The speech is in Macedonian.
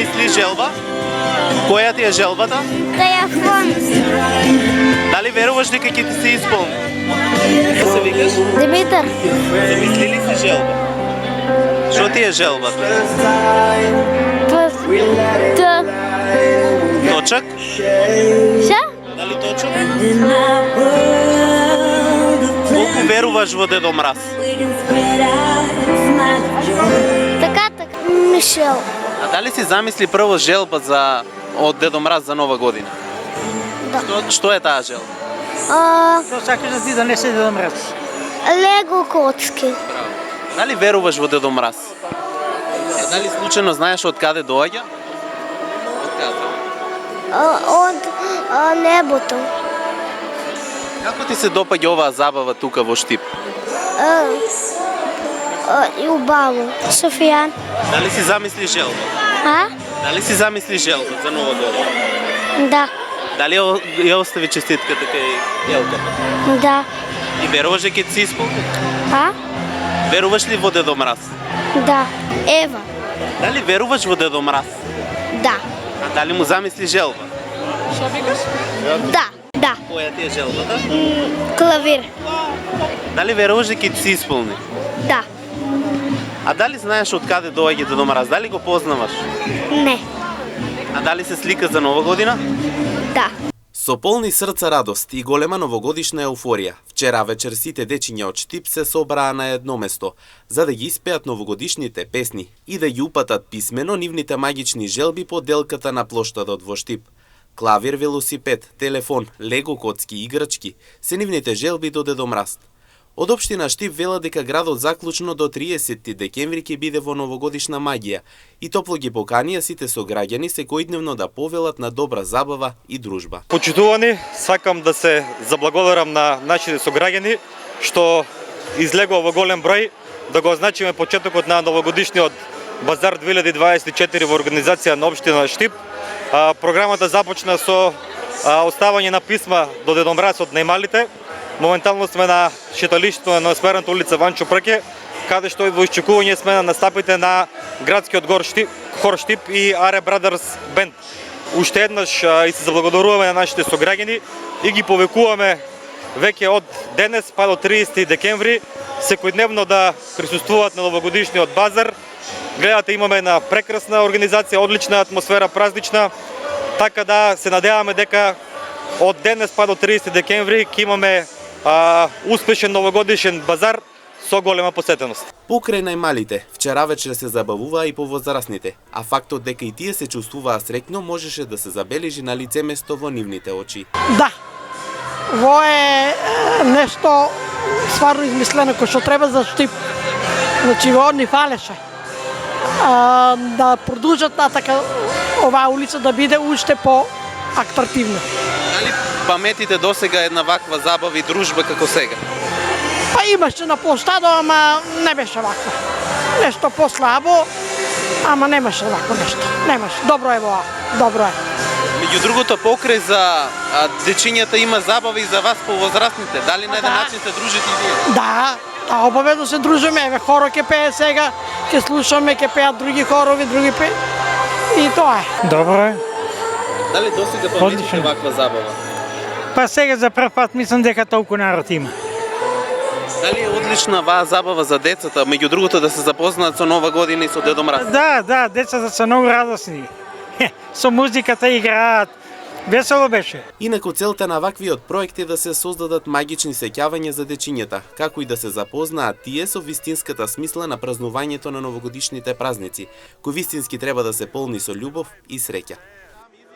замисли желба? Која ти е желбата? Телефон. Дали веруваш дека ќе ти се исполни? Како се викаш? Димитър. Замисли ли си желба? Што ти е желбата? Т. Точак? Ша? Дали точак? Колку веруваш во Дедо Мраз? Така. Мишел. А дали си замисли прво желба од Дедо Мраз за Нова година? Да. Што е таа желба? Што сакаш да ти донесе Дедо Мраз? Лего коцки. Дали веруваш во Дедо Мраз? Дали случајно знаеш од каде доаѓа? Од каде? От небото. Како ти се допаѓа оваа забава тука во Штип? Убаво. Софиян. Дали си замисли желба? Дали си замисли желба за Нова година? Да. Дали ја остави честитката кај Елката? Да. И веруваш дека ќе ти се исполни? Веруваш ли во Дедо Мраз? Да. Ева. Дали веруваш во Дедо Мраз? Да. А дали му замисли желба? Што викаш? Да. Да. Која ти е желбата? Клавир. Дали веруваш дека ќе ти се исполни? Да. А дали знаеш од каде доаѓа Дедо Мраз? Дали го познаваш? Не. А дали се слика за Нова година? Да. Со полни срца радост и голема новогодишна еуфорија, вчера вечер сите дечиња од Штип се собраа на едно место, за да ги испеат новогодишните песни и да ги упатат писмено нивните магични желби по делката на плоштадот во Штип. Клавир, велосипед, телефон, лего коцки, играчки се нивните желби до Дедо Мраз. Од општина Штип велат дека градот заклучно до 30 декември ќе биде во новогодишна магија и топло ги поканија сите сограѓани секојдневно да повелат на добра забава и дружба. Почитувани, сакам да се заблагодарам на нашите сограѓани што излегува во голем број да го означиме почетокот на новогодишниот базар 2024 во организација на општина Штип. Програмата започна со оставање на писма до Дедо Мраз од најмалите. Моментално сме на шеталиштето на Ноосмерената улица Ванчо Прке, каде што во исчекување сме на настапите на градскиот хор Штип и Аре Брадърс бенд. Уште еднаш и се заблагодаруваме на нашите сограѓани и ги повекуваме веќе од денес па до 30 декември секојдневно да присуствуваат на новогодишниот базар. Гледате, имаме една прекрасна организација, одлична атмосфера, празнична, така да се надеваме дека од денес па до 30 декември ќе имаме успешен новогодишен базар со голема посетеност. Покрај најмалите, вчера вечер се забавуваа и повозрасните, а фактот дека и тие се чувствуваа среќно можеше да се забележи на лице место во нивните очи. Да. Во е нешто стварно измислено кој што треба за Штип. Значи во ни фалеше. Да продолжат натака оваа улица да биде уште по-атрактивна. Дали паметите досега една ваква забава и дружба како сега? Па имаше на площадо, ама не беше ваква. Нешто послабо, ама немаше вакво нешто. Немаше. Добро е во, добро е. Меѓу другото, покрај за дечињата има забава и за вас повозрастните. Дали на еден начин се дружите и вие? Да, обаведно се дружиме. Еве, хоро ќе пее сега, ќе слушаме, ќе пеат други хорови, други пее. И тоа е. Добро е. Дали досега паметите ваква забава? Па сега за прв пат мислам дека толку народ има. Дали е одлична ваа забава за децата, меѓу другото да се запознаат со Нова година и со Дедо Мраз? Да, децата се многу радосни. Со музиката играат. Весело беше. Инаку целта на ваквиот проект е да се создадат магични сеќавања за дечињата, како и да се запознаат тие со вистинската смисла на празнувањето на новогодишните празници, кои вистински треба да се полни со љубов и среќа.